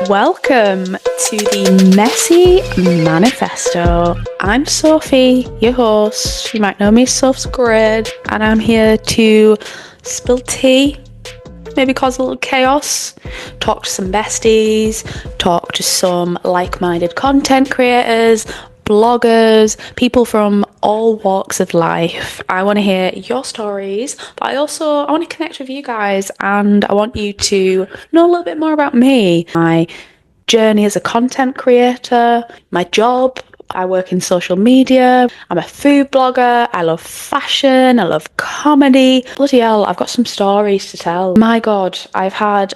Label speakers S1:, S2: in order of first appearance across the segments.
S1: Welcome to the Messy Manifesto. I'm Sophie, your host. You might know me as SophzGrid, and I'm here to spill tea, maybe cause a little chaos, talk to some besties, talk to some like-minded content creators, bloggers, people from all walks of life. I want to hear your stories, but I want to connect with you guys, and I want you to know a little bit more about me, my journey as a content creator, my job. I work in social media. I'm a food blogger. I love fashion. I love comedy. Bloody hell, I've got some stories to tell. My God, I've had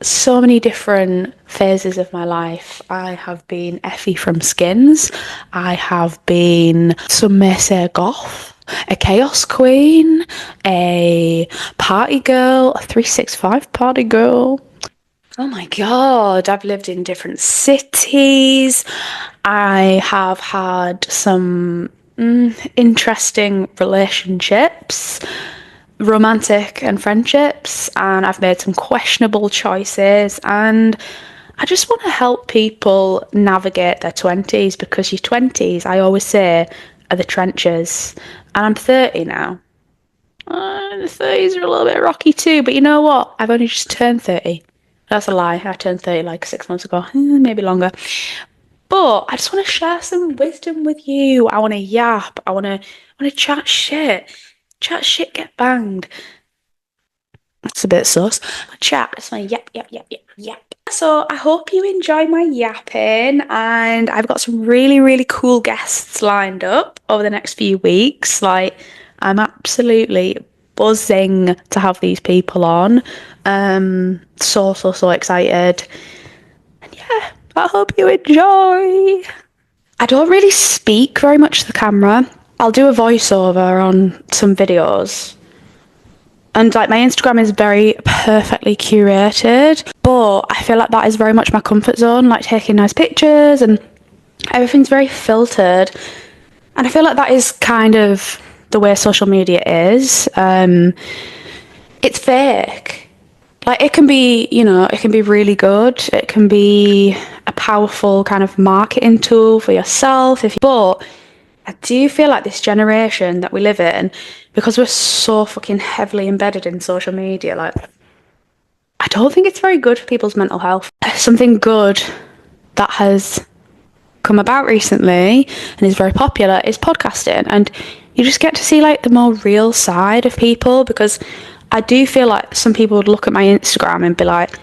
S1: so many different phases of my life. I have been Effie from Skins. I have been, some may say, goth, a chaos queen, a party girl, a 365 party girl. Oh my God, I've lived in different cities. I have had some interesting relationships, romantic and friendships, and I've made some questionable choices, and I just want to help people navigate their 20s, because your 20s, I always say, are the trenches, and I'm 30 now. The 30s are a little bit rocky too, but you know what? I've only just turned 30. That's a lie. I turned 30 like 6 months ago, maybe longer. But I just want to share some wisdom with you. I want to yap. I want to chat shit. Chat shit, get banged. That's a bit sus. Chat. It's my yap. So I hope you enjoy my yapping, and I've got some really, really cool guests lined up over the next few weeks. Like, I'm absolutely buzzing to have these people on. So excited. And yeah, I hope you enjoy. I don't really speak very much to the camera. I'll do a voiceover on some videos. And like, my Instagram is very perfectly curated, but I feel like that is very much my comfort zone, like taking nice pictures, and everything's very filtered. And I feel like that is kind of the way social media is. It's fake. Like, it can be, it can be really good. It can be a powerful kind of marketing tool for yourself. But I do feel like this generation that we live in, because we're so fucking heavily embedded in social media, like, I don't think it's very good for people's mental health. Something good that has come about recently and is very popular is podcasting, and you just get to see like the more real side of people, because I do feel like some people would look at my Instagram and be like,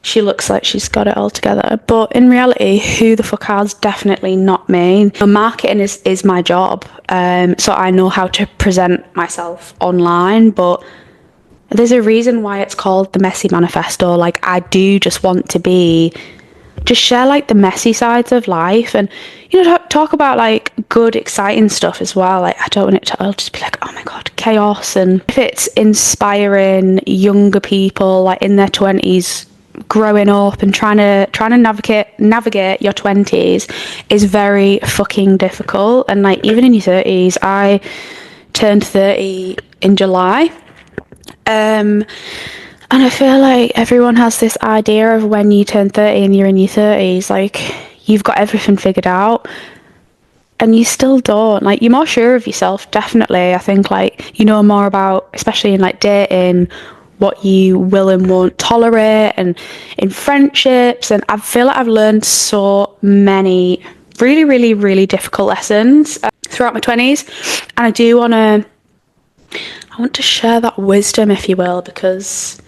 S1: she looks like she's got it all together, but in reality, who the fuck has? Definitely not me. Marketing is my job, so I know how to present myself online, but there's a reason why it's called the Messy Manifesto. Like, I do just want to just share like the messy sides of life, and talk about like good, exciting stuff as well. Like, I don't want it to all just be like, oh my God, chaos. And if it's inspiring younger people like in their 20s growing up and trying to navigate your 20s is very fucking difficult. And like, even in your 30s, I turned 30 in July. And I feel like everyone has this idea of when you turn 30 and you're in your 30s, like, you've got everything figured out, and you still don't. Like, you're more sure of yourself, definitely. I think, like, you know more about, especially in, like, dating, what you will and won't tolerate, and in friendships. And I feel like I've learned so many really, really, really difficult lessons throughout my 20s, and I want to share that wisdom, if you will, because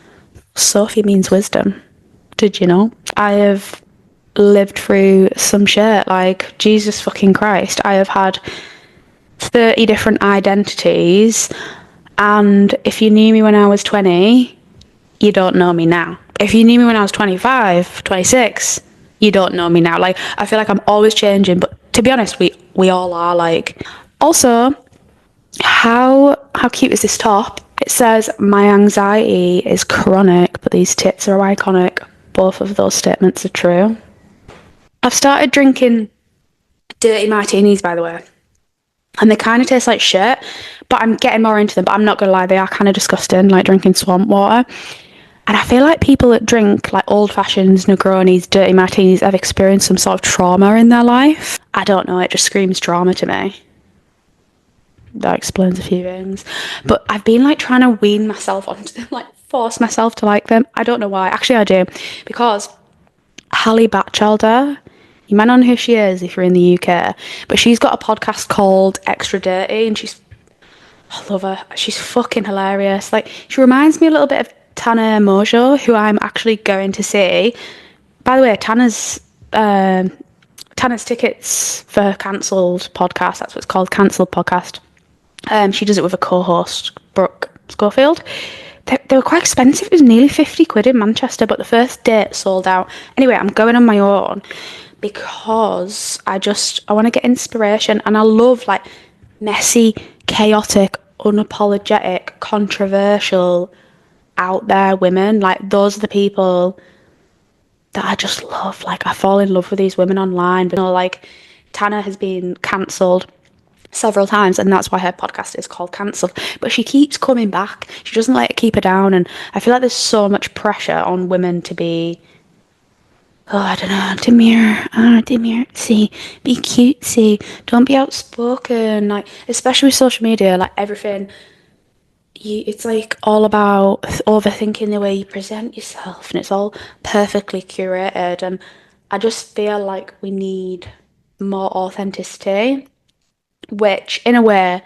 S1: Sophie means wisdom. Did you know? I have lived through some shit, like, Jesus fucking Christ. I have had 30 different identities, and if you knew me when I was 20, you don't know me now. If you knew me when I was 25, 26, you don't know me now. Like, I feel like I'm always changing, but to be honest, we all are. Like, also, how cute is this top? It says, my anxiety is chronic, but these tits are iconic. Both of those statements are true. I've started drinking dirty martinis, by the way, and they kind of taste like shit, but I'm getting more into them. But I'm not gonna lie, they are kind of disgusting, like drinking swamp water. And I feel like people that drink like old fashions, Negronis, dirty martinis have experienced some sort of trauma in their life. I don't know, it just screams trauma to me. That explains a few things. But I've been like trying to wean myself onto them, like force myself to like them. I don't know why. Actually, I do. Because Hallie Batchelder, you might not know who she is if you're in the UK, but she's got a podcast called Extra Dirty, and I love her. She's fucking hilarious. Like, she reminds me a little bit of Tana Mojo, who I'm actually going to see. By the way, Tana's tickets for her cancelled podcast. That's what it's called, cancelled podcast. She does it with a co-host, Brooke Schofield. They were quite expensive. It was nearly 50 quid in Manchester, but the first date sold out. Anyway, I'm going on my own because I want to get inspiration, and I love like messy, chaotic, unapologetic, controversial, out there women. Like, those are the people that I just love. Like, I fall in love with these women online. But, you know, like, Tana has been cancelled several times, and that's why her podcast is called Cancelled. But she keeps coming back. She doesn't let it keep her down. And I feel like there's so much pressure on women to be, I don't know, demurely, be cutesy, don't be outspoken. Like, especially with social media, like everything, it's like all about overthinking the way you present yourself, and it's all perfectly curated. And I just feel like we need more authenticity, which in a way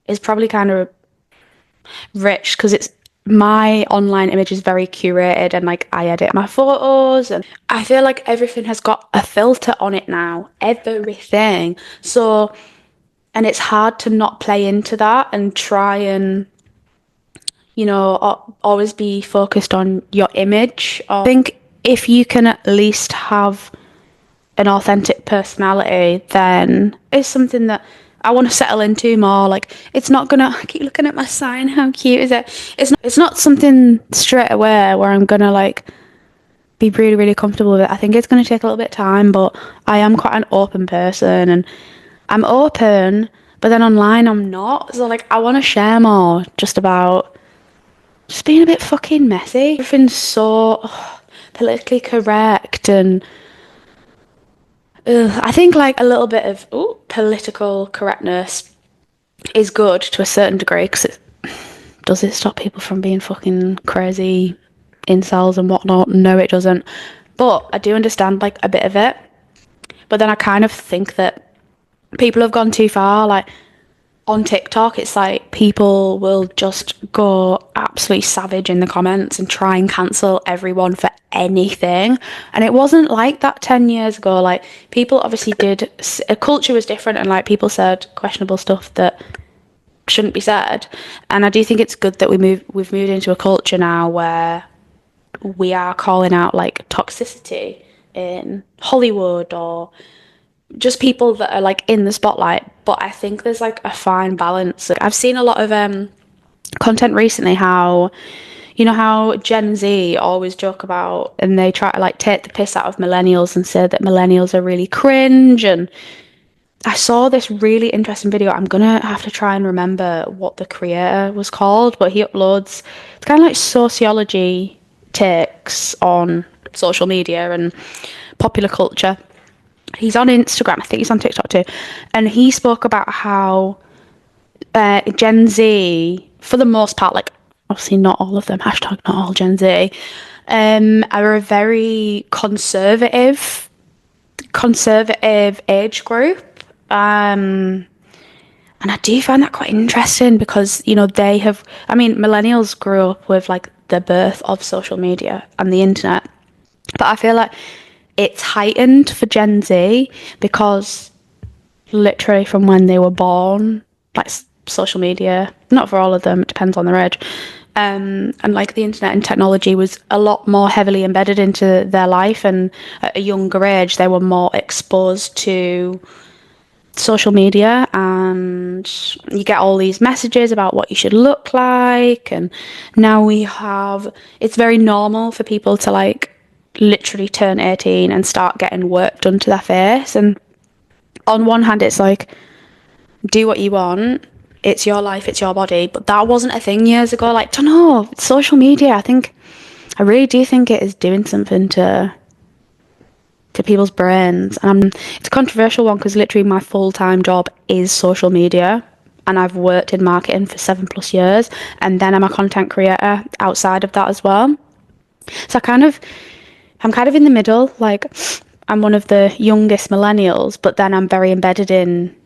S1: is probably kind of rich because it's my online image is very curated, and like I edit my photos, and I feel like everything has got a filter on it now, everything. So, and it's hard to not play into that and try and, you know, always be focused on your image. I think if you can at least have an authentic personality, then it's something that I want to settle into more. Like, it's not gonna, I keep looking at my sign, how cute is it? It's not something straight away where I'm gonna like be really, really comfortable with it. I think it's gonna take a little bit of time, but I am quite an open person, and I'm open, but then online I'm not. So like, I want to share more just about just being a bit fucking messy. Everything's so politically correct, and I think like a little bit of political correctness is good to a certain degree, because does it stop people from being fucking crazy incels and whatnot? No, it doesn't. But I do understand like a bit of it. But then I kind of think that people have gone too far. Like, on TikTok, it's like people will just go absolutely savage in the comments and try and cancel everyone for anything. And it wasn't like that 10 years ago. Like, people obviously did, a culture was different, and like people said questionable stuff that shouldn't be said. And I do think it's good that we've moved into a culture now where we are calling out like toxicity in Hollywood, or just people that are like in the spotlight. But I think there's like a fine balance. I've seen a lot of content recently how, you know, how Gen Z always joke about, and they try to like take the piss out of millennials and say that millennials are really cringe. And I saw this really interesting video. I'm gonna have to try and remember what the creator was called, but he uploads, it's kind of like sociology takes on social media and popular culture. He's on Instagram, I think he's on TikTok too, and he spoke about how Gen Z, for the most part, like obviously not all of them, hashtag not all Gen Z, are a very conservative age group. And I do find that quite interesting because, you know, millennials grew up with like the birth of social media and the internet, but I feel like it's heightened for Gen Z because literally from when they were born, like social media, not for all of them, it depends on their age, and like the internet and technology was a lot more heavily embedded into their life, and at a younger age they were more exposed to social media, and you get all these messages about what you should look like. And now it's very normal for people to like literally turn 18 and start getting work done to their face. And on one hand it's like, do what you want, it's your life, it's your body, but that wasn't a thing years ago. Like, don't know, social media, I think I really do think it is doing something to people's brains. And it's a controversial one because literally my full-time job is social media, and I've worked in marketing for 7+ years, and then I'm a content creator outside of that as well. So I'm kind of in the middle. Like, I'm one of the youngest millennials, but then I'm very embedded in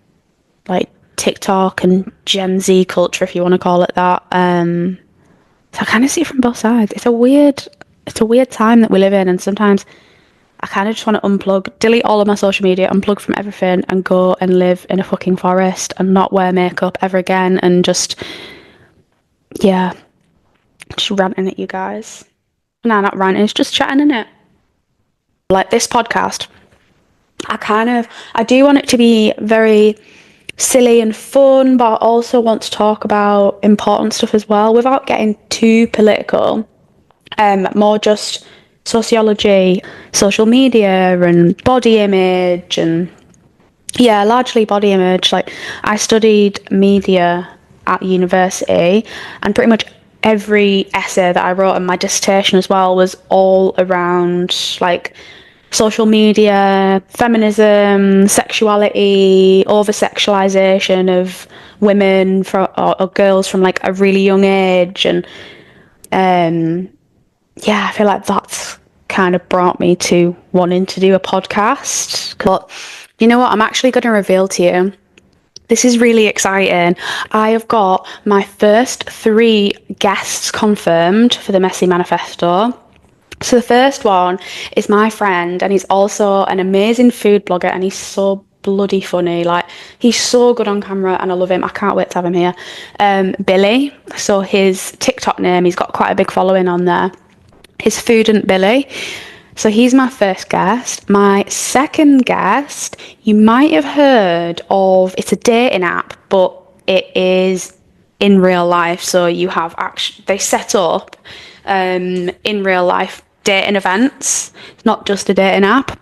S1: like TikTok and Gen Z culture, if you want to call it that. So I kind of see it from both sides. It's a weird time that we live in, and sometimes I kind of just want to unplug, delete all of my social media, unplug from everything, and go and live in a fucking forest and not wear makeup ever again, and just, yeah, just ranting at you guys. No, not ranting, it's just chatting, innit? Like this podcast, I do want it to be very silly and fun, but I also want to talk about important stuff as well without getting too political. More just sociology, social media, and body image, and yeah, largely body image. Like, I studied media at university, and pretty much every essay that I wrote and my dissertation as well was all around like social media, feminism, sexuality, over sexualization of women or girls from like a really young age. And yeah, I feel like that's kind of brought me to wanting to do a podcast. But you know what? I'm actually going to reveal to you. This is really exciting. I have got my first 3 guests confirmed for the Messy Manifesto. So the first one is my friend, and he's also an amazing food blogger, and he's so bloody funny. Like, he's so good on camera, and I love him. I can't wait to have him here. Billy. So his TikTok name, he's got quite a big following on there. His Foodant Billy. So he's my first guest. My second guest, you might have heard of, it's a dating app, but it is in real life. So you have they set up in real life dating events. It's not just a dating app.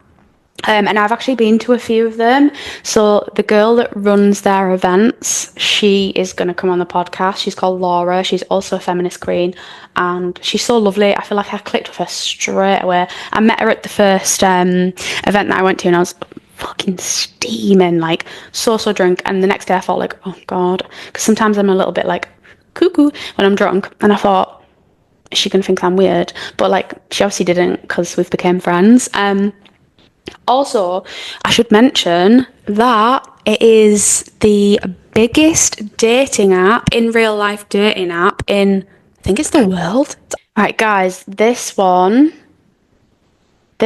S1: And I've actually been to a few of them. So the girl that runs their events, she is going to come on the podcast. She's called Laura. She's also a feminist queen, and she's so lovely. I feel like I clicked with her straight away. I met her at the first event that I went to, and I was fucking steaming, like so drunk. And the next day I thought like, oh God, because sometimes I'm a little bit like cuckoo when I'm drunk. And I thought, is she going to think I'm weird? But like, she obviously didn't, because we've become friends. Also, I should mention that it is the biggest dating app, in real life dating app in, I think it's the world. Right, guys, this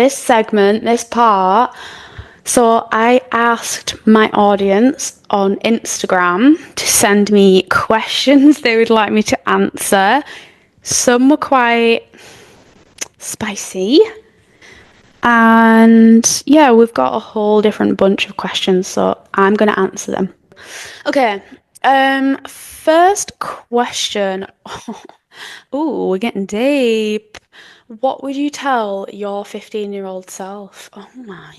S1: segment, this part. So I asked my audience on Instagram to send me questions they would like me to answer. Some were quite spicy. And yeah, we've got a whole different bunch of questions, so I'm going to answer them. Okay, first question. Oh, we're getting deep. What would you tell your 15-year-old self? Oh my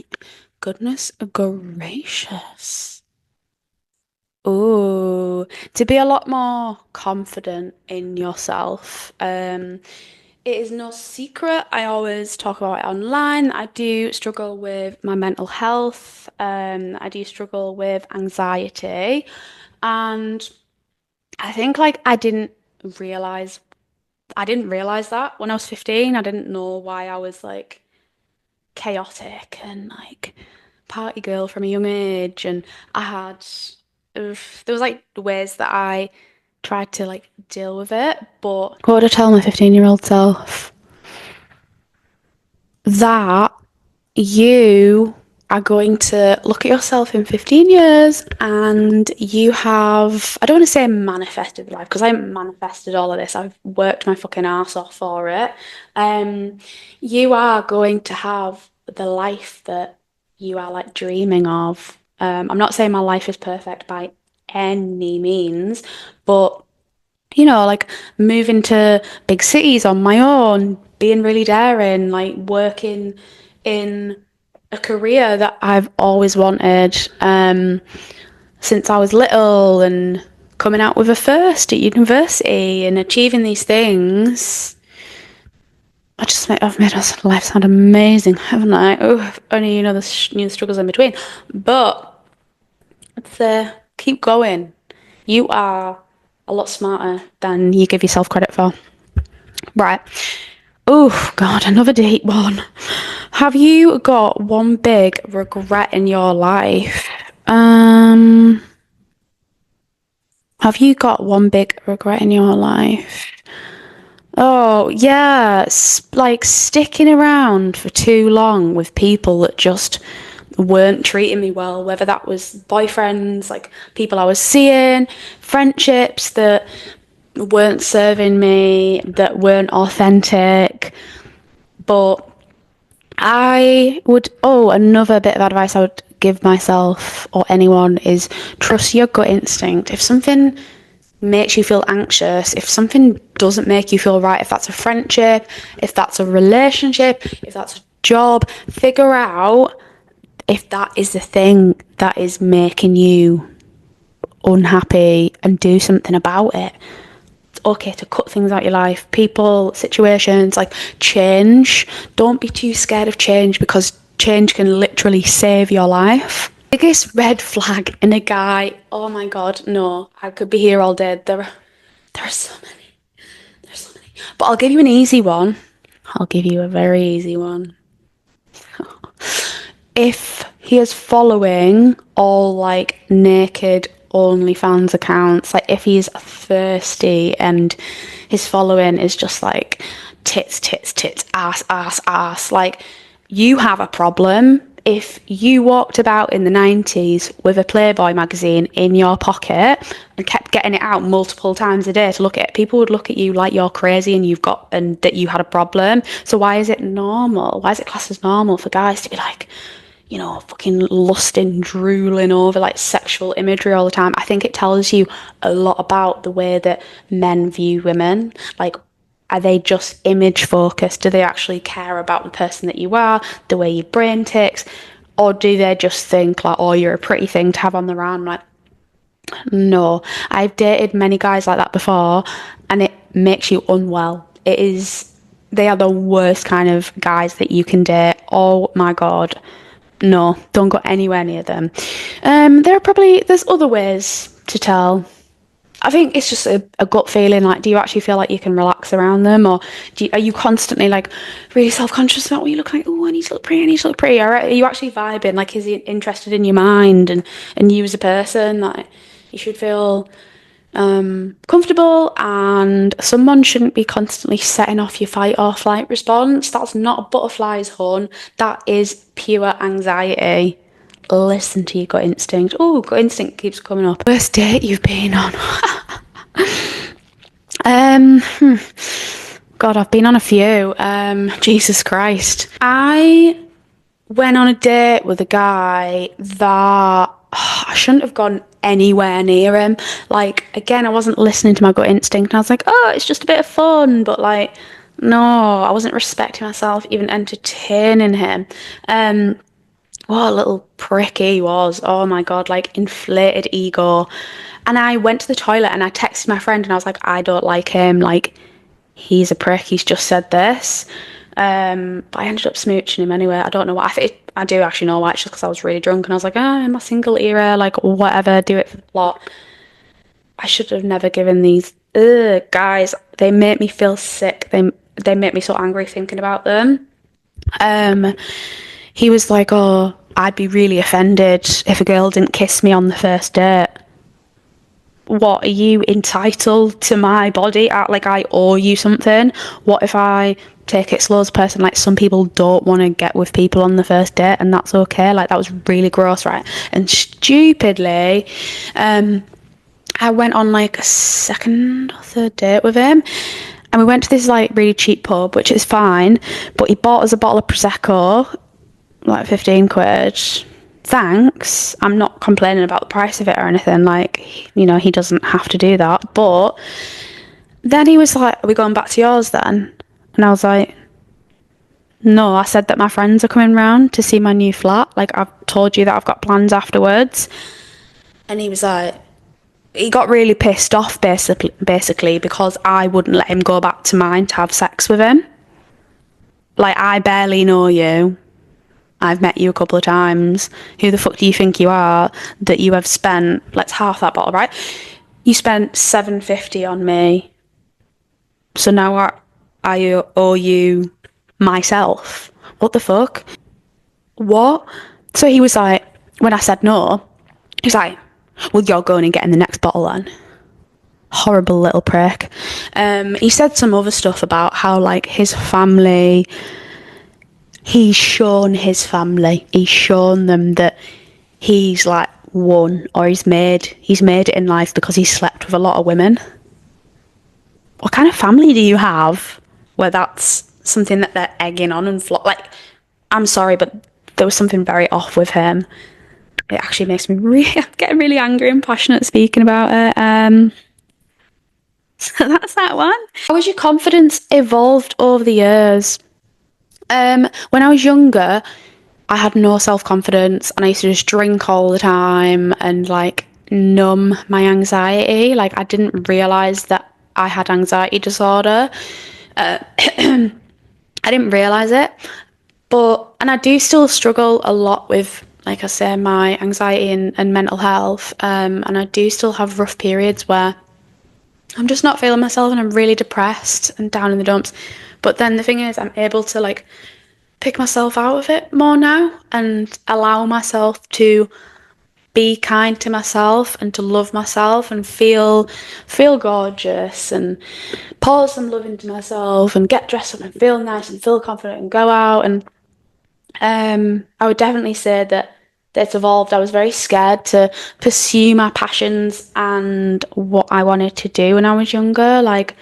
S1: goodness gracious. Oh, to be a lot more confident in yourself. It is no secret, I always talk about it online. I do struggle with my mental health. I do struggle with anxiety. And I think like I didn't realize that when I was 15. I didn't know why I was like chaotic and like party girl from a young age. And I had, there was like ways that I tried to like deal with it. But what would I tell my 15-year-old self? That you are going to look at yourself in 15 years and you have, I don't want to say manifested life, because I haven't manifested all of this. I've worked my fucking ass off for it. You are going to have the life that you are like dreaming of. I'm not saying my life is perfect by any means, but you know, like moving to big cities on my own, being really daring, like working in a career that I've always wanted since I was little, and coming out with a first at university and achieving these things. I've made my life sound amazing, haven't I? Oh, only you know the struggles in between. But let's keep going. You are a lot smarter than you give yourself credit for. Right. Oh, God, another deep one. Have you got one big regret in your life? Have you got one big regret in your life? Oh, yeah, like sticking around for too long with people that just weren't treating me well, whether that was boyfriends, like people I was seeing, friendships that weren't serving me, that weren't authentic. But another bit of advice I would give myself or anyone is trust your gut instinct. If something makes you feel anxious, if something doesn't make you feel right, if that's a friendship, if that's a relationship, if that's a job, figure out if that is the thing that is making you unhappy and do something about it. It's okay to cut things out of your life, people, situations, like change. Don't be too scared of change, because change can literally save your life. Biggest red flag in a guy, oh my god, no, I could be here all day. There are so many. There's so many. But I'll give you an easy one. I'll give you a very easy one. If he is following all like naked OnlyFans accounts, like if he's thirsty and his following is just like tits, tits, tits, ass, ass, ass, like you have a problem. If you walked about in the 90s with a Playboy magazine in your pocket and kept getting it out multiple times a day to look at it, people would look at you like you're crazy and that you had a problem. So why is it normal? Why is it classed as normal for guys to be like, you know, fucking lusting, drooling over like sexual imagery all the time? I think it tells you a lot about the way that men view women. Like, are they just image focused? Do they actually care about the person that you are, the way your brain ticks? Or do they just think like, oh, you're a pretty thing to have on the run? Like, no. I've dated many guys like that before, and it makes you unwell. They are the worst kind of guys that you can date. Oh my God. No, don't go anywhere near them. There's other ways to tell. I think it's just a gut feeling. Like, do you actually feel like you can relax around them, or are you constantly like really self-conscious about what you look like? Oh, I need to look pretty. I need to look pretty. Or are you actually vibing? Like, is he interested in your mind and you as a person? Like, you should feel comfortable, and someone shouldn't be constantly setting off your fight or flight response. That's not a butterfly's horn. That is pure anxiety. Listen to your gut instinct. Oh, gut instinct keeps coming up. Worst date you've been on? God, I've been on a few. Jesus Christ. I went on a date with a guy that I shouldn't have gone anywhere near him. Like, again, I wasn't listening to my gut instinct. And I was like, oh, it's just a bit of fun. But like, no, I wasn't respecting myself, even entertaining him. What a little prick he was. Oh my God, like inflated ego. And I went to the toilet and I texted my friend and I was like, I don't like him. Like, he's a prick. He's just said this. But I ended up smooching him anyway. I don't know why. I do actually know why. It's just because I was really drunk and I was like, in my single era, like whatever, do it for the plot. I should have never given these guys. They make me feel sick. They make me so angry thinking about them. He was like, oh, I'd be really offended if a girl didn't kiss me on the first date. What, are you entitled to my body? Like, I owe you something? What if I take it slow as a person? Like, some people don't want to get with people on the first date, and that's okay. Like, that was really gross, right? And stupidly, I went on like a second or third date with him, and we went to this like really cheap pub, which is fine, but he bought us a bottle of Prosecco, like 15 quid. Thanks. I'm not complaining about the price of it or anything. Like, you know, he doesn't have to do that. But then he was like, are we going back to yours then? And I was like, no, I said that my friends are coming round to see my new flat. Like, I've told you that I've got plans afterwards. And he was like, he got really pissed off basically because I wouldn't let him go back to mine to have sex with him. Like, I barely know you. I've met you a couple of times. Who the fuck do you think you are that you have spent, let's half that bottle, right? You spent 750 on me. So now I owe you myself. What the fuck? What? So he was like, when I said no, he was like, well, you're going and getting the next bottle then. Horrible little prick. He said some other stuff about how, like, his family, he's shown them that he's like won, or he's made it in life because he's slept with a lot of women. What kind of family do you have where that's something that they're egging on and like, I'm sorry, but there was something very off with him. It actually makes me really getting really angry and passionate speaking about it. So that's that one. How has your confidence evolved over the years? When I was younger, I had no self-confidence and I used to just drink all the time and like numb my anxiety. Like, I didn't realise that I had anxiety disorder. I didn't realise it. And I do still struggle a lot with, like I say, my anxiety and mental health. And I do still have rough periods where I'm just not feeling myself and I'm really depressed and down in the dumps. But then the thing is, I'm able to like pick myself out of it more now and allow myself to be kind to myself and to love myself and feel gorgeous and pour some love into myself and get dressed up and feel nice and feel confident and go out. And I would definitely say that it's evolved. I was very scared to pursue my passions and what I wanted to do when I was younger. Like,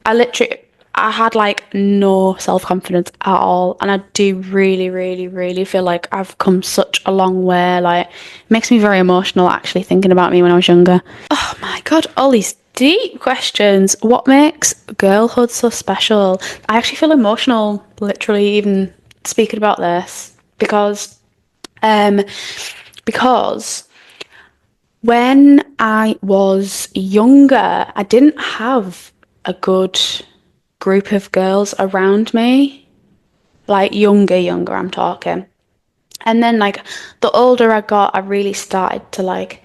S1: I had like no self-confidence at all. And I do really, really, really feel like I've come such a long way. Like, it makes me very emotional actually thinking about me when I was younger. Oh my God, all these deep questions. What makes girlhood so special? I actually feel emotional, literally, even speaking about this um, because when I was younger, I didn't have a good group of girls around me. Like, younger, I'm talking. And then, like, the older I got, I really started to, like,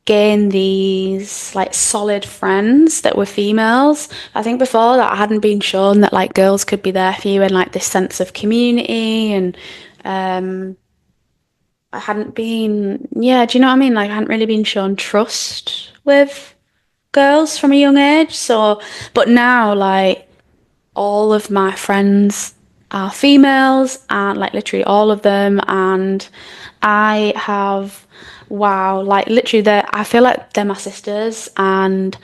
S1: gain these, like, solid friends that were females. I think before that, I hadn't been shown that, like, girls could be there for you and, like, this sense of community. And I hadn't been, yeah, do you know what I mean? Like, I hadn't really been shown trust with girls from a young age. So, but now, like, all of my friends are females, and like literally all of them, and I have, wow, like literally I feel like they're my sisters. And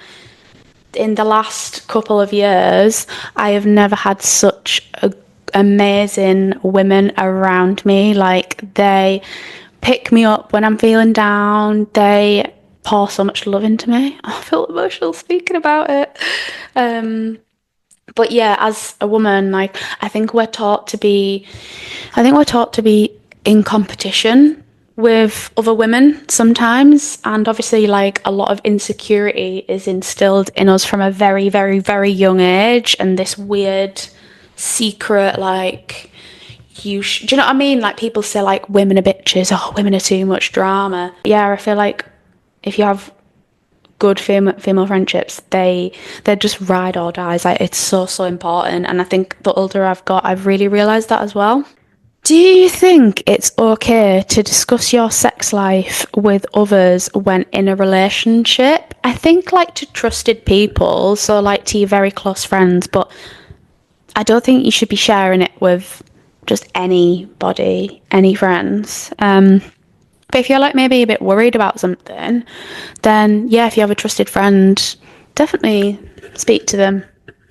S1: in the last couple of years, I have never had such amazing women around me. Like, they pick me up when I'm feeling down. They pour so much love into me. I feel emotional speaking about it. But yeah, as a woman, like, I think we're taught to be in competition with other women sometimes. And obviously, like, a lot of insecurity is instilled in us from a very, very, very young age. And this weird secret, like, do you know what I mean? Like, people say, like, women are bitches, oh, women are too much drama. Yeah, I feel like if you have good female friendships, they're just ride or dies. Like, it's so important. And I think the older I've got, I've really realised that as well. Do you think it's okay to discuss your sex life with others when in a relationship? I think, like, to trusted people, so like to your very close friends, but I don't think you should be sharing it with just anybody, any friends. But if you're like maybe a bit worried about something, then yeah, if you have a trusted friend, definitely speak to them.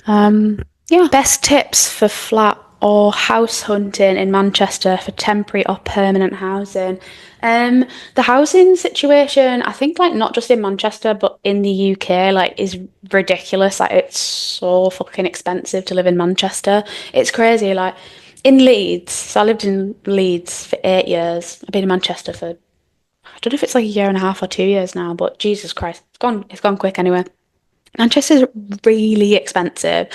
S1: Yeah. Best tips for flat or house hunting in Manchester for temporary or permanent housing. The housing situation, I think, like, not just in Manchester, but in the UK, like, is ridiculous. Like, it's so fucking expensive to live in Manchester. It's crazy. Like, in Leeds, so I lived in Leeds for 8 years. I've been in Manchester for, I don't know if it's like a year and a half or 2 years now, but Jesus Christ, it's gone quick anyway. Manchester's really expensive.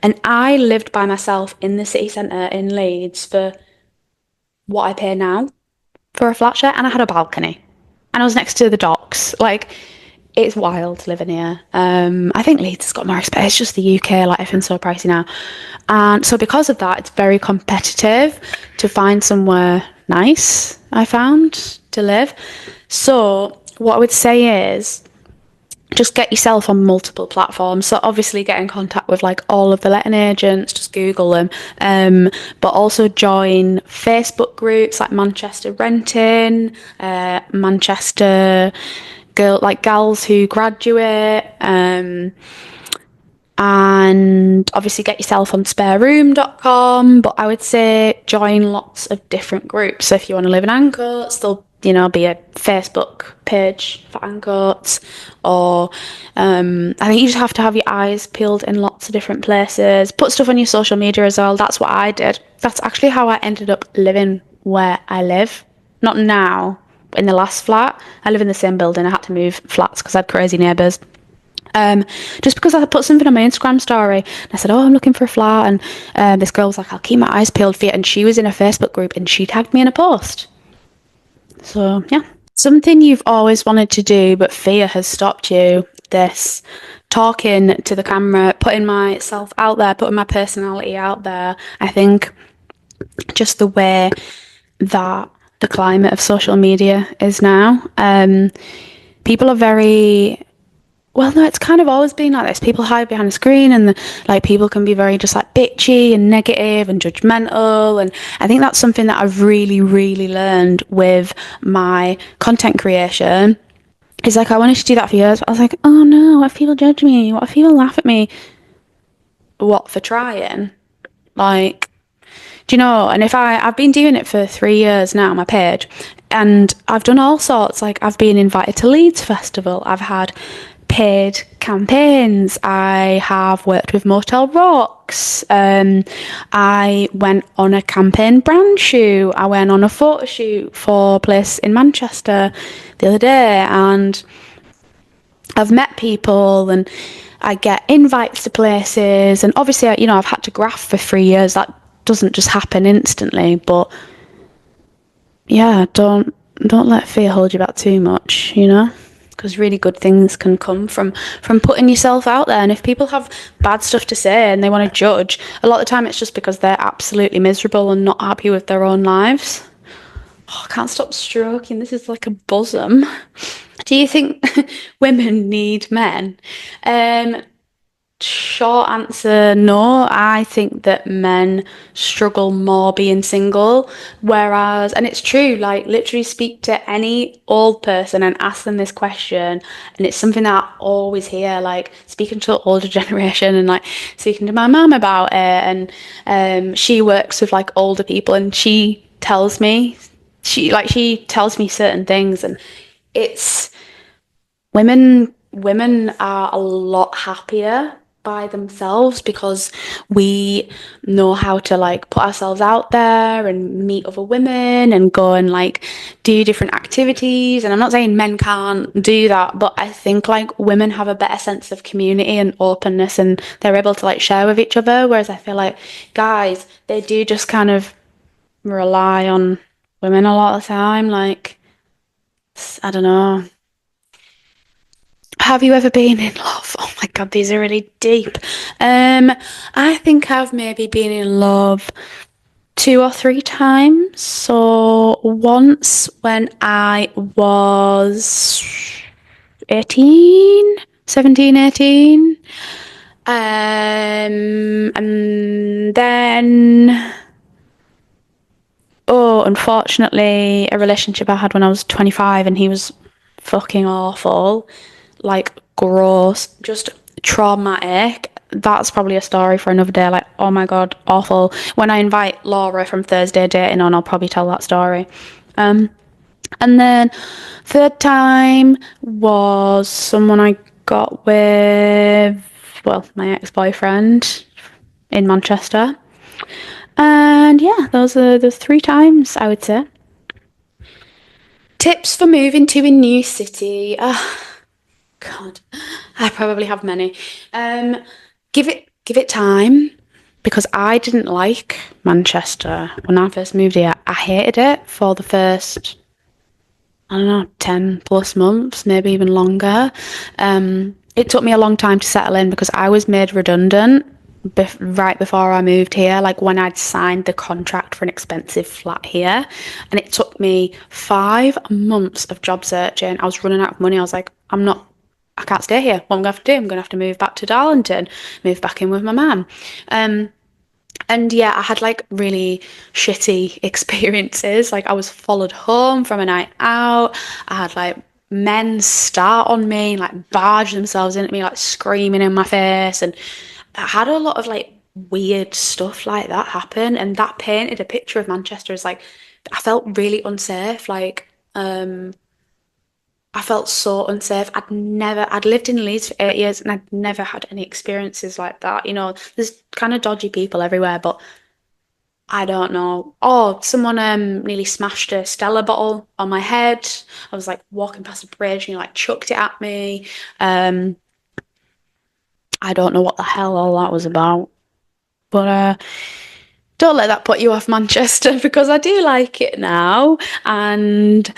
S1: And I lived by myself in the city centre in Leeds for what I pay now for a flat share, and I had a balcony. And I was next to the docks. Like, it's wild living here. I think Leeds has got more expensive. It's just the UK, like everything's so pricey now. And so because of that, it's very competitive to find somewhere nice, I found, to live. So what I would say is just get yourself on multiple platforms. So obviously get in contact with like all of the letting agents, just Google them. But also join Facebook groups like Manchester Renting, Manchester gals who graduate, and obviously get yourself on spareroom.com. But I would say join lots of different groups. So if you want to live in Ancoats, there'll be a Facebook page for Ancoats, or I think you just have to have your eyes peeled in lots of different places. Put stuff on your social media as well. That's what I did. That's actually how I ended up living where I live. Not now, in the last flat. I live in the same building. I had to move flats because I had crazy neighbours. Just because I put something on my Instagram story and I said, I'm looking for a flat, and this girl was like, I'll keep my eyes peeled for you, and she was in a Facebook group and she tagged me in a post. So yeah, something you've always wanted to do but fear has stopped you. This talking to the camera, putting myself out there, putting my personality out there. I think just the way that the climate of social media is now, people are very, well, no, it's kind of always been like this. People hide behind a screen, and like people can be very just like bitchy and negative and judgmental. And I think that's something that I've really, really learned with my content creation. It's like I wanted to do that for years, but I was like, oh no, what if people judge me? What if people laugh at me? What for trying? Like, do you know? And I've been doing it for 3 years now, my page, and I've done all sorts. Like, I've been invited to Leeds Festival. I've had paid campaigns. I have worked with Motel Rocks. I went on a campaign brand shoot. I went on a photo shoot for a place in Manchester the other day, and I've met people, and I get invites to places. And obviously, I've had to graft for 3 years. That doesn't just happen instantly. But yeah, don't let fear hold you back too much, because really good things can come from putting yourself out there. And if people have bad stuff to say and they want to judge, a lot of the time it's just because they're absolutely miserable and not happy with their own lives. I can't stop stroking. This is like a bosom. Do you think women need men? Short answer, no. I think that men struggle more being single, whereas, and it's true, like literally speak to any old person and ask them this question, and it's something that I always hear, like speaking to the older generation and like speaking to my mum about it, and she works with like older people, and she tells me certain things, and it's women are a lot happier by themselves because we know how to like put ourselves out there and meet other women and go and like do different activities. And I'm not saying men can't do that, but I think like women have a better sense of community and openness, and they're able to like share with each other, whereas I feel like guys, they do just kind of rely on women a lot of the time. Like, I don't know. Have you ever been in love? Oh my God, these are really deep. I think I've maybe been in love 2 or 3 times. So once when I was 18, 17, 18. And then, unfortunately, a relationship I had when I was 25, and he was fucking awful. Like, gross, just traumatic. That's probably a story for another day. Like, oh my God, awful. When I invite Laura from Thursday Dating on, I'll probably tell that story. And then third time was someone I got with, well, my ex-boyfriend in Manchester. And yeah, those are the 3 times, I would say. Tips for moving to a new city. God, I probably have many. Give it time, because I didn't like Manchester when I first moved here. I hated it for the first, I don't know, 10 plus months, maybe even longer. It took me a long time to settle in because I was made redundant right before I moved here, like when I'd signed the contract for an expensive flat here. And it took me 5 months of job searching. I was running out of money. I was like, I can't stay here. What I'm going to have to do, I'm going to have to move back to Darlington, move back in with my mum. And yeah, I had like really shitty experiences. Like I was followed home from a night out. I had like men start on me, like barge themselves into me, like screaming in my face. And I had a lot of like weird stuff like that happen. And that painted a picture of Manchester as like, I felt really unsafe. Like, I felt so unsafe. I'd lived in Leeds for 8 years and I'd never had any experiences like that. You know, there's kind of dodgy people everywhere, but I don't know. Oh, someone nearly smashed a Stella bottle on my head. I was like walking past a bridge and he like chucked it at me. I don't know what the hell all that was about. But don't let that put you off Manchester because I do like it now. And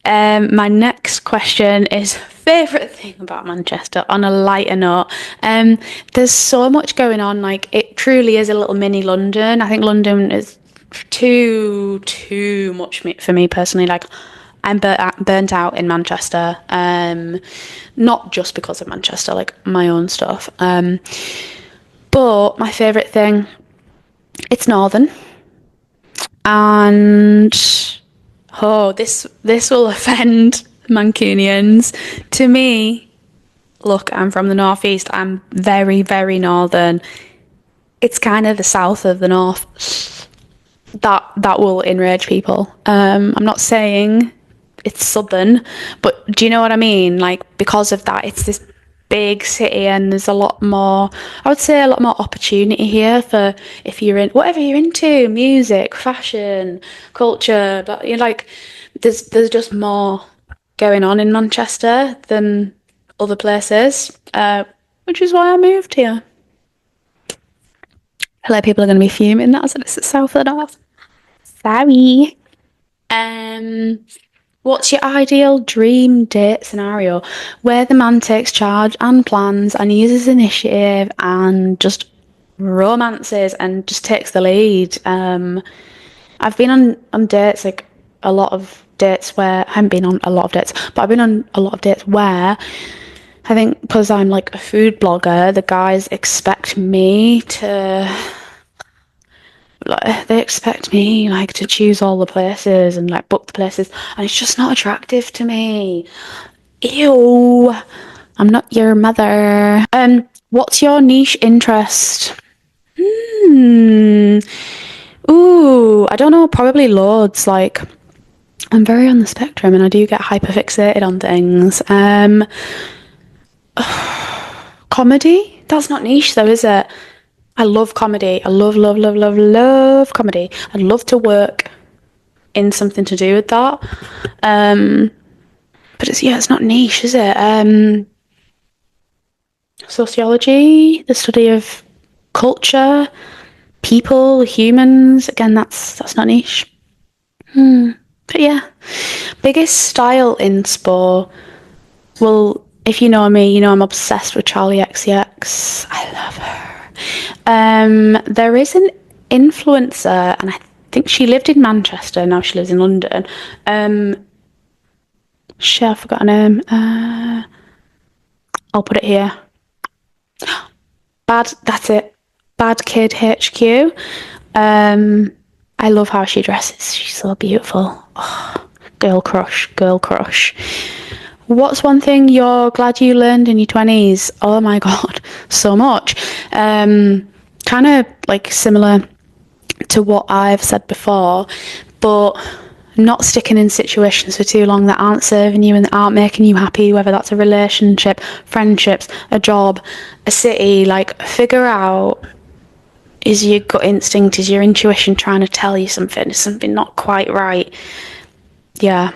S1: my next question is favourite thing about Manchester on a lighter note. There's so much going on. Like it truly is a little mini London. I think London is too much for me personally. Like I'm burnt out in Manchester. Not just because of Manchester, like my own stuff. But my favourite thing, it's northern. And oh, this will offend Mancunians. To me, look, I'm from the northeast. I'm very, very northern. It's kind of the south of the north. That will enrage people. I'm not saying it's southern, but do you know what I mean? Like because of that, it's this big city and there's a lot more, I would say a lot more opportunity here for if you're in whatever you're into, music, fashion, culture, but you're like there's just more going on in Manchester than other places, which is why I moved here. Hello, people are going to be fuming that I said it's the south of the north. Sorry. What's your ideal dream date scenario where the man takes charge and plans and uses initiative and just romances and just takes the lead? I've been on dates, like a lot of dates where I haven't been on a lot of dates, but I've been on a lot of dates where I think because I'm like a food blogger, the guys expect me to they expect me like to choose all the places and like book the places, and it's just not attractive to me. Ew, I'm not your mother. What's your niche interest? Ooh, I don't know, probably loads. Like I'm very on the spectrum and I do get hyperfixated on things. Comedy? That's not niche though, is it? I love comedy. I love comedy. I'd love to work in something to do with that. But it's not niche, is it? Sociology, the study of culture, people, humans. Again, that's not niche. But yeah, biggest style inspo. Well, if you know me, you know I'm obsessed with Charlie XCX. I love her. There is an influencer, and I think she lived in Manchester. Now she lives in London. Shit, I forgot her name. I'll put it here. That's it. Bad Kid HQ. I love how she dresses. She's so beautiful. Oh, girl crush. What's one thing you're glad you learned in your 20s? Oh my God, so much. Kind of like similar to what I've said before, but not sticking in situations for too long that aren't serving you and that aren't making you happy, whether that's a relationship, friendships, a job, a city. Like figure out, is your gut instinct, is your intuition trying to tell you something? Is something not quite right? Yeah.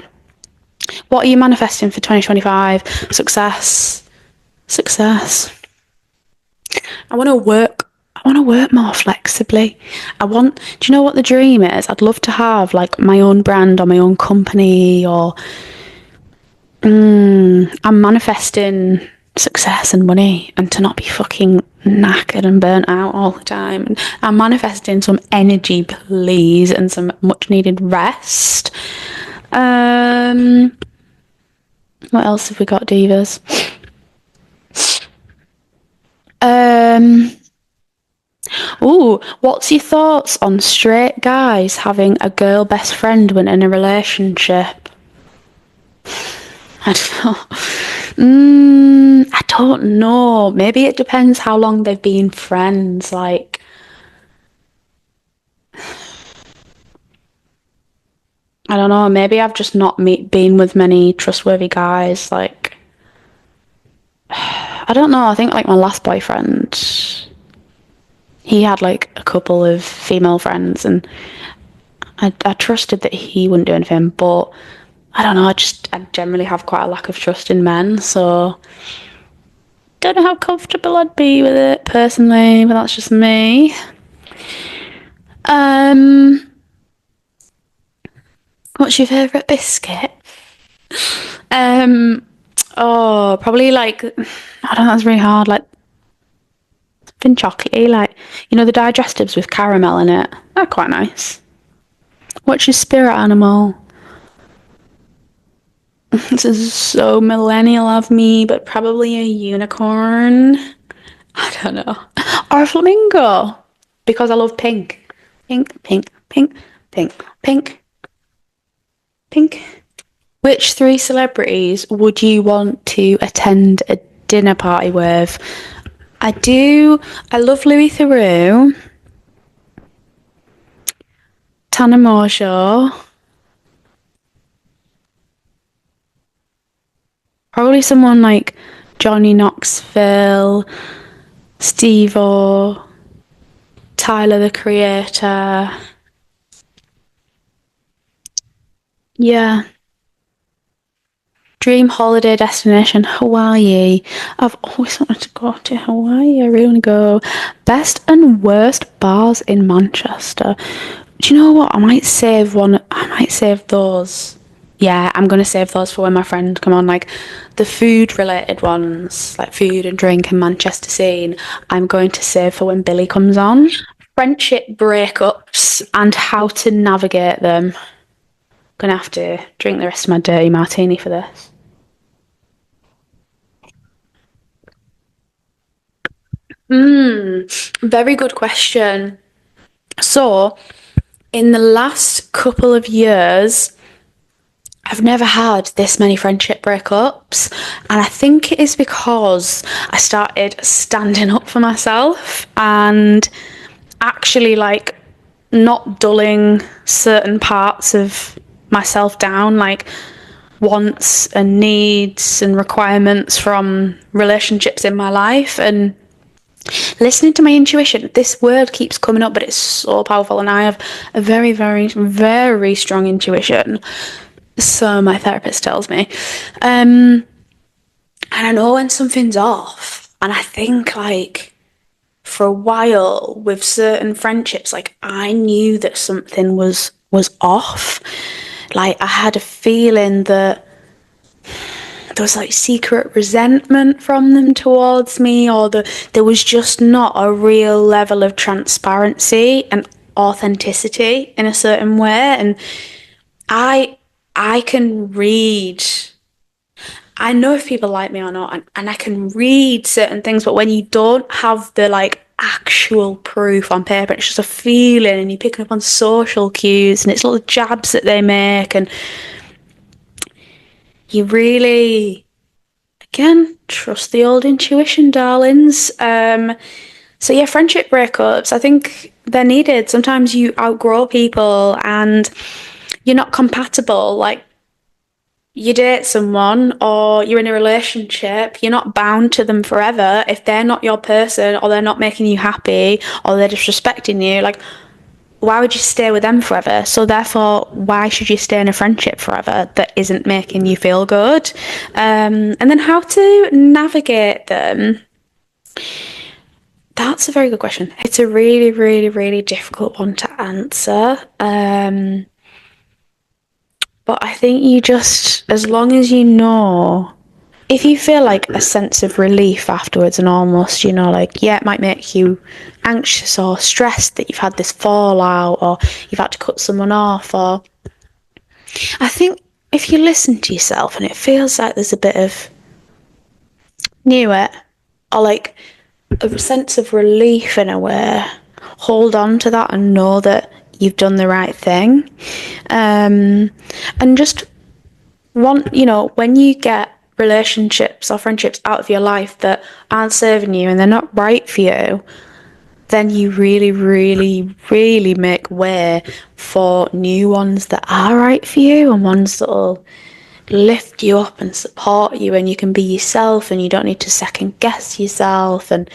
S1: What are you manifesting for 2025? Success, Success. I want to work. I want to work more flexibly. Do you know what the dream is? I'd love to have like my own brand or my own company, or I'm manifesting success and money and to not be fucking knackered and burnt out all the time. And I'm manifesting some energy, please, and some much needed rest. What else have we got, divas? What's your thoughts on straight guys having a girl best friend when in a relationship? I don't know. Maybe it depends how long they've been friends. Like, I don't know. Maybe I've just not been with many trustworthy guys. Like, I don't know. I think like my last boyfriend, he had like a couple of female friends, and I trusted that he wouldn't do anything. But I don't know. I generally have quite a lack of trust in men, so don't know how comfortable I'd be with it personally, but that's just me. What's your favourite biscuit? Probably like, I don't know, that's really hard. Like, something chocolatey, like, you know, the digestives with caramel in it. They're quite nice. What's your spirit animal? This is so millennial of me, but probably a unicorn. I don't know. Or a flamingo. Because I love pink. Pink, pink, pink, pink, pink, pink. Which 3 celebrities would you want to attend a dinner party with? I love Louis Theroux, Tana Morshaw, probably someone like Johnny Knoxville, Steve-O, Tyler the Creator. Yeah. Dream holiday destination, Hawaii. I've always wanted to go to Hawaii. I really want to go. Best and worst bars in Manchester. Do you know what? I might save those. Yeah, I'm going to save those for when my friend come on. Like the food related ones, like food and drink and Manchester scene, I'm going to save for when Billy comes on. Friendship breakups and how to navigate them. Gonna have to drink the rest of my dirty martini for this. Very good question. So, in the last couple of years, I've never had this many friendship breakups, and I think it is because I started standing up for myself and actually like not dulling certain parts of myself down, like wants and needs and requirements from relationships in my life, and listening to my intuition. This word keeps coming up, but it's so powerful, and I have a very, very, very strong intuition. So my therapist tells me. And I know when something's off. And I think like for a while with certain friendships, like I knew that something was off. Like I had a feeling that there was like secret resentment from them towards me, or there was just not a real level of transparency and authenticity in a certain way. And I can read. I know if people like me or not, and I can read certain things, but when you don't have the like actual proof on paper, it's just a feeling, and you're picking up on social cues, and it's little jabs that they make, and you really, again, trust the old intuition, darlings. So yeah, friendship breakups, I think they're needed. Sometimes you outgrow people and you're not compatible. Like you date someone or you're in a relationship, you're not bound to them forever. If they're not your person or they're not making you happy or they're disrespecting you, like why would you stay with them forever? So therefore, why should you stay in a friendship forever that isn't making you feel good? And then how to navigate them. That's a very good question. It's a really, really, really difficult one to answer. But I think you just, as long as you know, if you feel like a sense of relief afterwards and almost, like, yeah, it might make you anxious or stressed that you've had this fallout or you've had to cut someone off, or I think if you listen to yourself and it feels like there's a bit of knew it or like a sense of relief in a way, hold on to that and know that you've done the right thing. And just when you get relationships or friendships out of your life that aren't serving you and they're not right for you, then you really, really, really make way for new ones that are right for you and ones that will lift you up and support you, and you can be yourself and you don't need to second guess yourself. And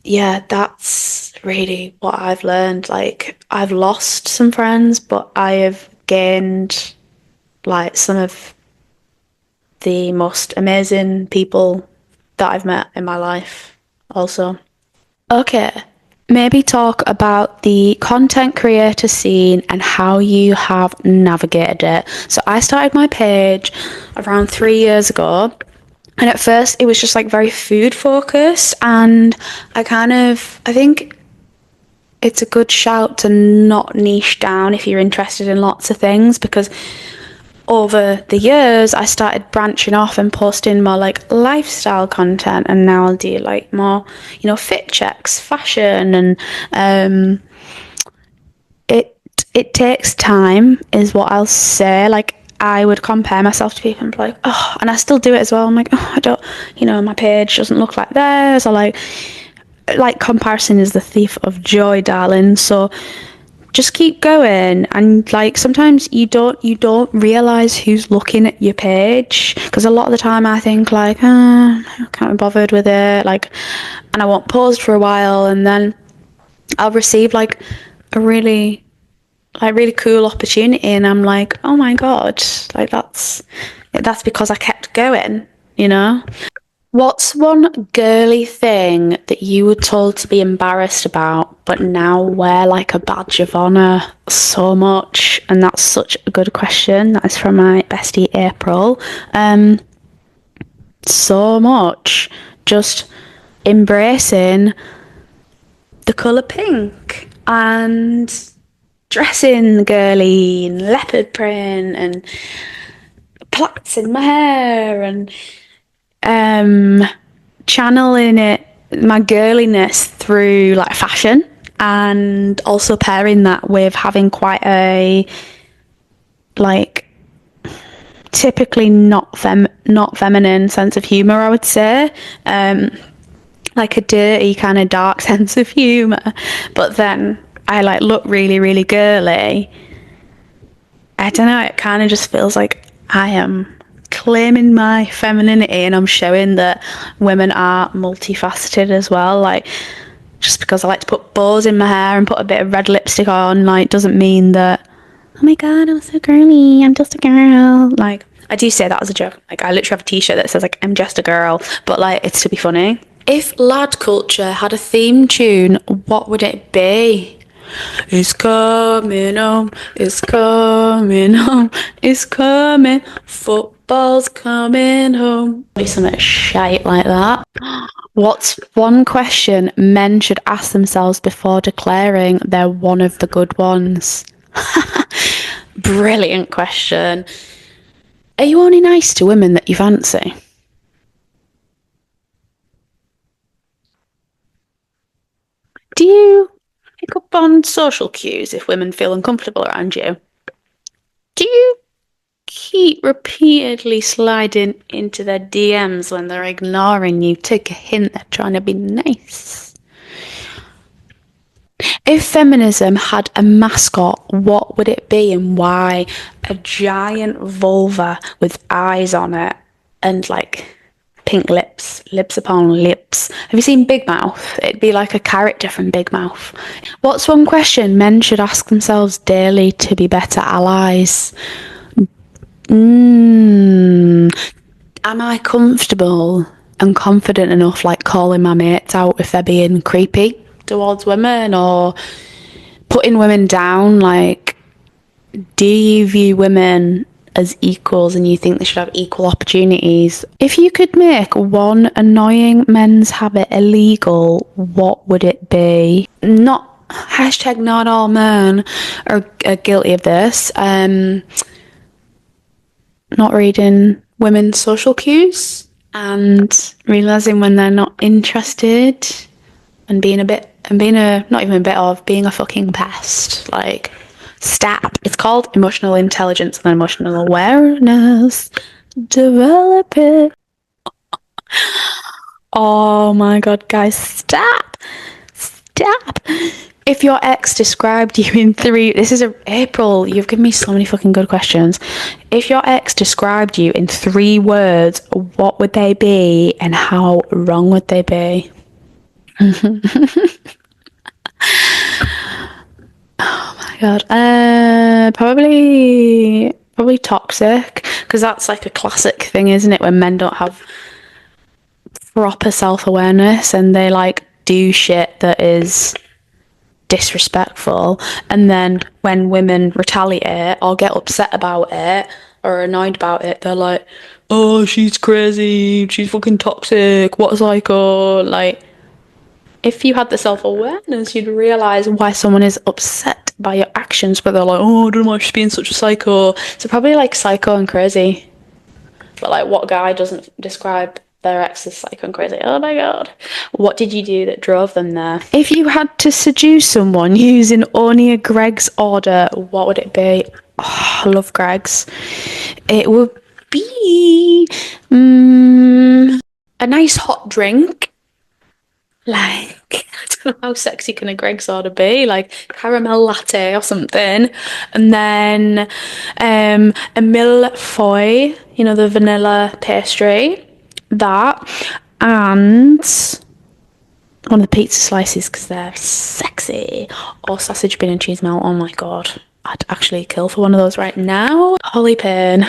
S1: yeah, that's really what I've learned. Like, I've lost some friends, but I have gained like some of the most amazing people that I've met in my life also. Okay, maybe talk about the content creator scene and how you have navigated it. So I started my page around 3 years ago, and at first it was just like very food focused, and I think it's a good shout to not niche down if you're interested in lots of things, because over the years I started branching off and posting more like lifestyle content, and now I'll do like more, fit checks, fashion, and it takes time is what I'll say. Like, I would compare myself to people and be like, oh, and I still do it as well. I'm like, oh, I don't, my page doesn't look like theirs, or like comparison is the thief of joy, darling. So just keep going, and like sometimes you don't realize who's looking at your page, because a lot of the time I think like, I can't be bothered with it, like, and I won't post for a while, and then I'll receive like a really cool opportunity, and I'm like, oh my god, like that's because I kept going. What's one girly thing that you were told to be embarrassed about, but now wear like a badge of honour so much? And that's such a good question. That is from my bestie April. So much. Just embracing the colour pink and dressing girly and leopard print and plaits in my hair and channeling my girliness through like fashion, and also pairing that with having quite a like typically not feminine sense of humor, I would say, like a dirty kind of dark sense of humor, but then I like look really, really girly. I don't know, it kind of just feels like I am claiming my femininity, and I'm showing that women are multifaceted as well. Like, just because I like to put bows in my hair and put a bit of red lipstick on, like, doesn't mean that, oh my god, I'm so girly, I'm just a girl. Like, I do say that as a joke. Like, I literally have a t-shirt that says like, I'm just a girl, but like, it's to be funny. If lad culture had a theme tune, what would it be? It's coming home, it's coming home, it's coming, football's coming home. Be something shite like that. What's one question men should ask themselves before declaring they're one of the good ones? Brilliant question. Are you only nice to women that you fancy? Do you pick up on social cues if women feel uncomfortable around you? Do you keep repeatedly sliding into their DMs when they're ignoring you? Take a hint, they're trying to be nice. If feminism had a mascot, what would it be and why? A giant vulva with eyes on it and like pink lips, lips upon lips. Have you seen Big Mouth? It'd be like a character from Big Mouth. What's one question men should ask themselves daily to be better allies? Am I comfortable and confident enough, like calling my mates out if they're being creepy towards women or putting women down? Like, do you view women as equals and you think they should have equal opportunities? If you could make one annoying men's habit illegal, what would it be? Not hashtag not all men are guilty of this. Not reading women's social cues and realizing when they're not interested and being a fucking pest. Like, stop. It's called emotional intelligence and emotional awareness. Develop it. Oh my god, guys, stop. If your ex described you in three... This is April, you've given me so many fucking good questions. If your ex described you in 3 words, what would they be and how wrong would they be? Oh my god. Probably toxic, because that's like a classic thing, isn't it, when men don't have proper self-awareness and they like do shit that is disrespectful, and then when women retaliate or get upset about it or annoyed about it, they're like, oh, she's crazy, she's fucking toxic, what a psycho. Like, if you had the self-awareness, you'd realise why someone is upset by your actions, but they're like, oh, I don't know why she's being such a psycho. So probably like psycho and crazy. But like, what guy doesn't describe their ex as psycho and crazy? Oh my god. What did you do that drove them there? If you had to seduce someone using only a Greg's order, what would it be? Oh, I love Greg's. It would be a nice hot drink. Like, I don't know, how sexy can a Greg's order be? Like caramel latte or something. And then a millefeuille, you know, the vanilla pastry. That. And one of the pizza slices, because they're sexy. Or sausage, bean and cheese melt. Oh my god. I'd actually kill for one of those right now. Holy pain.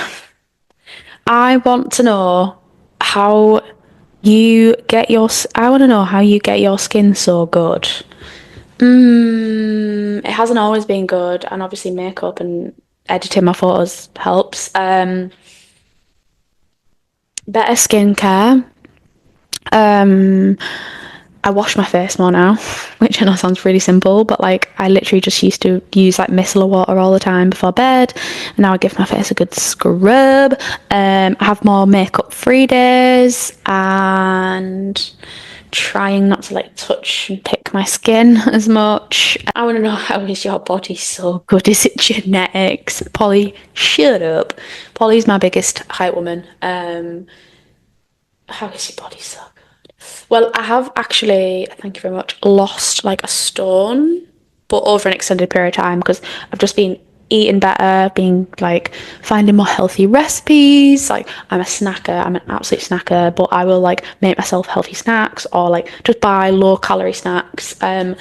S1: I want to know how you get your... I want to know how you get your skin so good. It hasn't always been good, and obviously makeup and editing my photos helps. Better skincare. I wash my face more now, which I know sounds really simple, but like I literally just used to use like micellar water all the time before bed, and now I give my face a good scrub. I have more makeup free days, and trying not to like touch and pick my skin as much. I want to know, how is your body so good? Is it genetics? Polly, shut up. Polly's my biggest height woman. How is your body so good? Well, I have actually, thank you very much, lost like a stone, but over an extended period of time, because I've just been eating better, being like finding more healthy recipes. Like, I'm a snacker, I'm an absolute snacker, but I will like make myself healthy snacks or like just buy low calorie snacks. I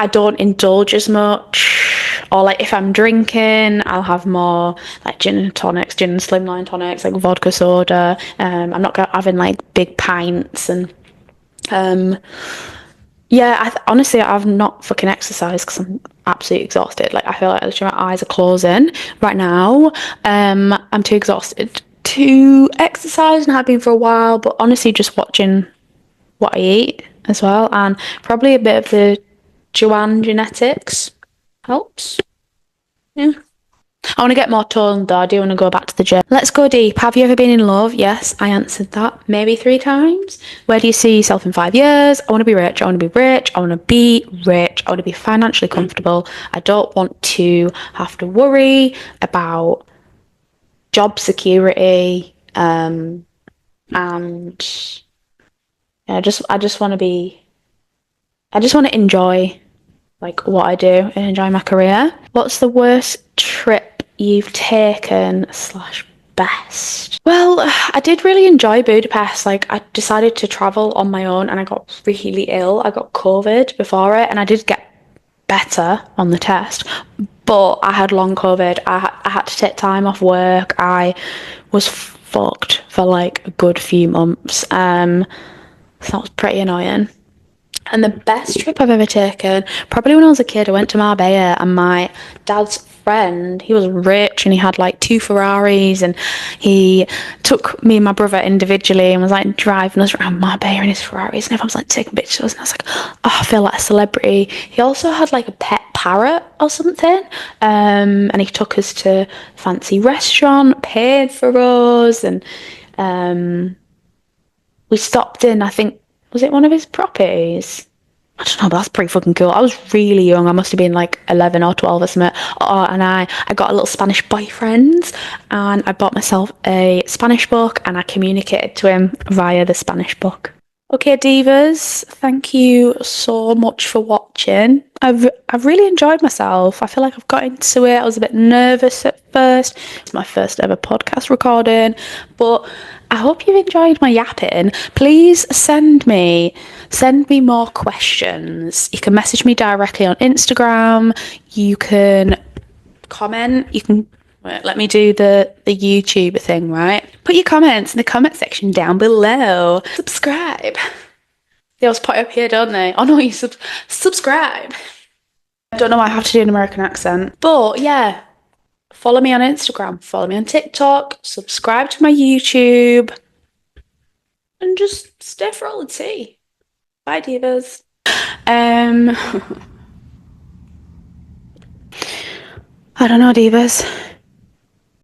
S1: don't indulge as much, or like if I'm drinking, I'll have more like gin and slimline tonics, like vodka soda. I'm not having like big pints, and yeah, honestly, I've not fucking exercised because I'm absolutely exhausted. Like, I feel like literally my eyes are closing right now. I'm too exhausted to exercise, and have been for a while, but honestly just watching what I eat as well, and probably a bit of the Joanne genetics helps. Yeah. I want to get more toned though. I do want to go back to the gym. Let's go deep. Have you ever been in love? Yes, I answered that maybe 3 times. Where do you see yourself in 5 years? I want to be rich. I want to be rich. I want to be rich. I want to be financially comfortable. I don't want to have to worry about job security. And yeah, I just want to enjoy like what I do and enjoy my career. What's the worst trip you've taken / best? Well, I did really enjoy Budapest. Like, I decided to travel on my own and I got really ill. I got COVID before it and I did get better on the test, but I had long COVID. I had to take time off work. I was fucked for like a good few months. So that was pretty annoying. And the best trip I've ever taken, probably when I was a kid, I went to Marbella and my dad's friend, he was rich and he had like 2 Ferraris and he took me and my brother individually and was like driving us around Marbella in his Ferraris and everyone was like taking pictures and I was like, oh, I feel like a celebrity. He also had like a pet parrot or something, and he took us to a fancy restaurant, paid for us, and we stopped in, I think, was it one of his properties? I don't know, but that's pretty fucking cool. I was really young. I must have been like 11 or 12 or something. Oh, and I got a little Spanish boyfriend and I bought myself a Spanish book and I communicated to him via the Spanish book. Okay, divas, thank you so much for watching. I've really enjoyed myself. I feel like I've got into it. I was a bit nervous at first. It's my first ever podcast recording, but I hope you've enjoyed my yapping. Please send me more questions. You can message me directly on Instagram. You can comment. You can let me do the YouTuber thing, right? Put your comments in the comment section down below. Subscribe. They always put it up here, don't they? Oh no, you subscribe. I don't know why I have to do an American accent. But yeah, follow me on Instagram, follow me on TikTok, subscribe to my YouTube, and just stay for all the tea. Bye, divas. I don't know, divas.